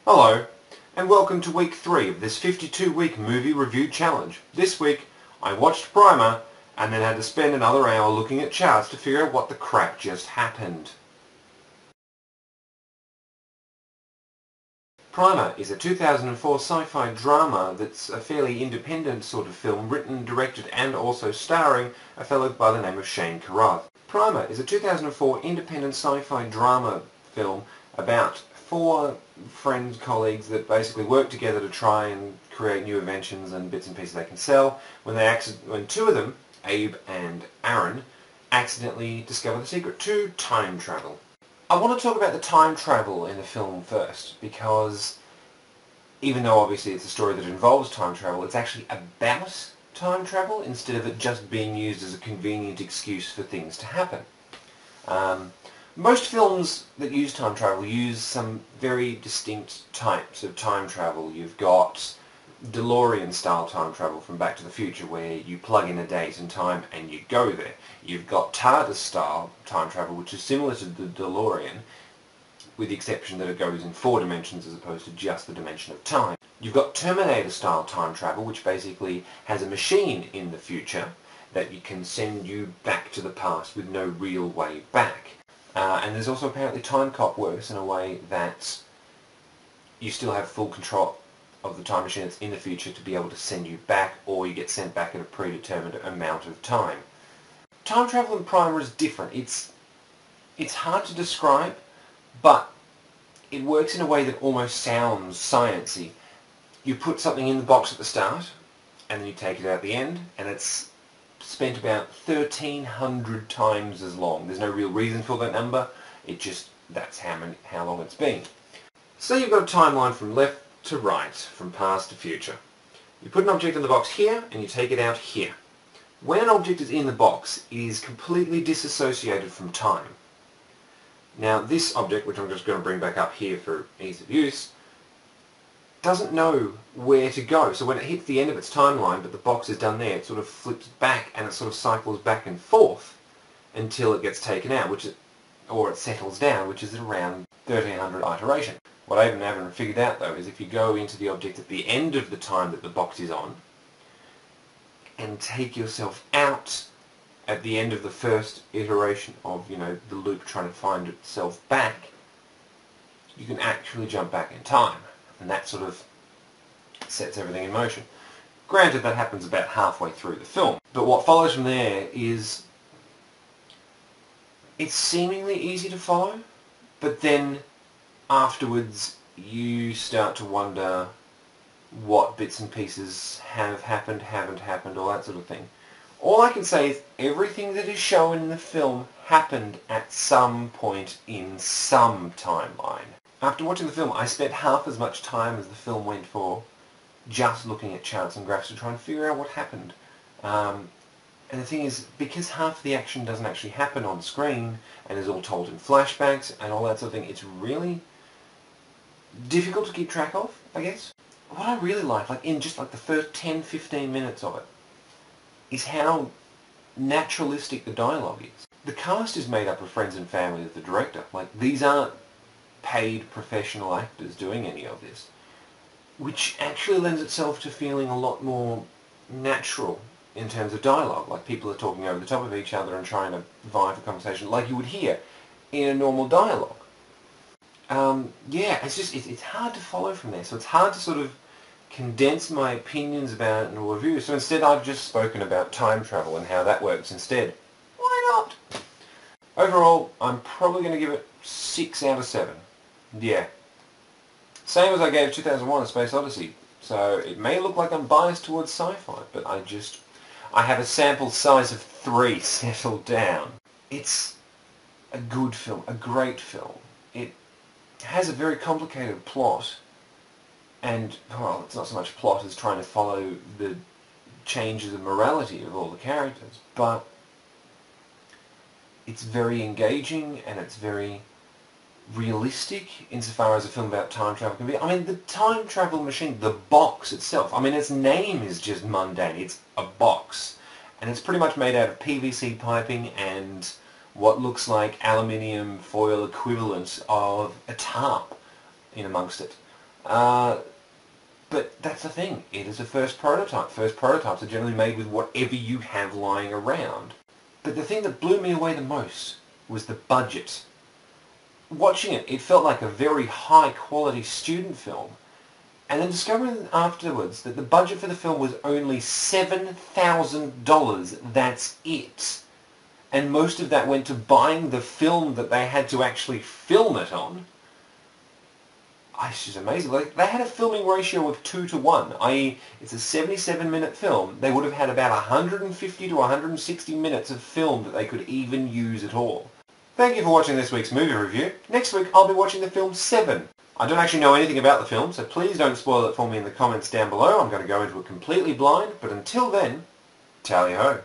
Hello, and welcome to week 3 of this 52-week movie review challenge. This week, I watched Primer, and then had to spend another hour looking at charts to figure out what the crap just happened. Primer is a 2004 sci-fi drama that's a fairly independent sort of film, written, directed, and also starring a fellow by the name of Shane Carruth. Primer is a 2004 independent sci-fi drama film about 4 friends, colleagues that basically work together to try and create new inventions and bits and pieces they can sell. When 2 of them, Abe and Aaron, accidentally discover the secret to time travel. I want to talk about the time travel in the film first, because even though obviously it's a story that involves time travel, it's actually about time travel instead of it just being used as a convenient excuse for things to happen. Most films that use time travel use some very distinct types of time travel. You've got DeLorean-style time travel from Back to the Future, where you plug in a date and time and you go there. You've got TARDIS-style time travel, which is similar to the DeLorean, with the exception that it goes in 4 dimensions as opposed to just the dimension of time. You've got Terminator-style time travel, which basically has a machine in the future that you can send you back to the past with no real way back. And there's also apparently Time Cop works in a way that you still have full control of the time machine that's in the future to be able to send you back, or you get sent back at a predetermined amount of time. Time travel in Primer is different. It's hard to describe, but it works in a way that almost sounds sciencey. You put something in the box at the start, and then you take it out at the end, and it's spent about 1,300 times as long. There's no real reason for that number. That's how long it's been. So you've got a timeline from left to right, from past to future. You put an object in the box here, and you take it out here. When an object is in the box, it is completely disassociated from time. Now this object, which I'm just going to bring back up here for ease of use, doesn't know where to go. So when it hits the end of its timeline, but the box is done there, it sort of flips back and it sort of cycles back and forth until it gets taken out, or it settles down, which is around 1,300 iteration. What I haven't figured out though is if you go into the object at the end of the time that the box is on and take yourself out at the end of the first iteration of, the loop trying to find itself back, you can actually jump back in time. And that sort of sets everything in motion. Granted, that happens about halfway through the film. But what follows from there is, it's seemingly easy to follow, but then afterwards you start to wonder what bits and pieces have happened, haven't happened, all that sort of thing. All I can say is everything that is shown in the film happened at some point in some timeline. After watching the film, I spent half as much time as the film went for just looking at charts and graphs to try and figure out what happened. And the thing is, because half the action doesn't actually happen on screen and is all told in flashbacks and all that sort of thing, it's really difficult to keep track of, I guess. What I really like in just the first 10-15 minutes of it, is how naturalistic the dialogue is. The cast is made up of friends and family of the director. These aren't paid professional actors doing any of this, which actually lends itself to feeling a lot more natural in terms of dialogue. People are talking over the top of each other and trying to vie for conversation like you would hear in a normal dialogue. Yeah, it's hard to follow from there, so it's hard to sort of condense my opinions about it in a review. So instead I've just spoken about time travel and how that works instead. Why not? Overall, I'm probably going to give it 6 out of 7. Yeah. Same as I gave 2001: A Space Odyssey. So it may look like I'm biased towards sci-fi, but I have a sample size of 3 settled down. It's a good film, a great film. It has a very complicated plot, and, well, it's not so much plot as trying to follow the changes of morality of all the characters, but it's very engaging and it's very realistic insofar as a film about time travel can be. The time travel machine, the box itself, its name is just mundane. It's a box, and it's pretty much made out of PVC piping and what looks like aluminium foil equivalent of a tarp in amongst it. But that's the thing. It is a first prototype. First prototypes are generally made with whatever you have lying around. But the thing that blew me away the most was the budget. Watching it, it felt like a very high-quality student film. And then discovering afterwards that the budget for the film was only $7,000. That's it. And most of that went to buying the film that they had to actually film it on. It's just amazing. Like, they had a filming ratio of 2:1, i.e. it's a 77-minute film. They would have had about 150 to 160 minutes of film that they could even use at all. Thank you for watching this week's movie review. Next week I'll be watching the film Seven. I don't actually know anything about the film, so please don't spoil it for me in the comments down below. I'm going to go into it completely blind, but until then, tally-ho.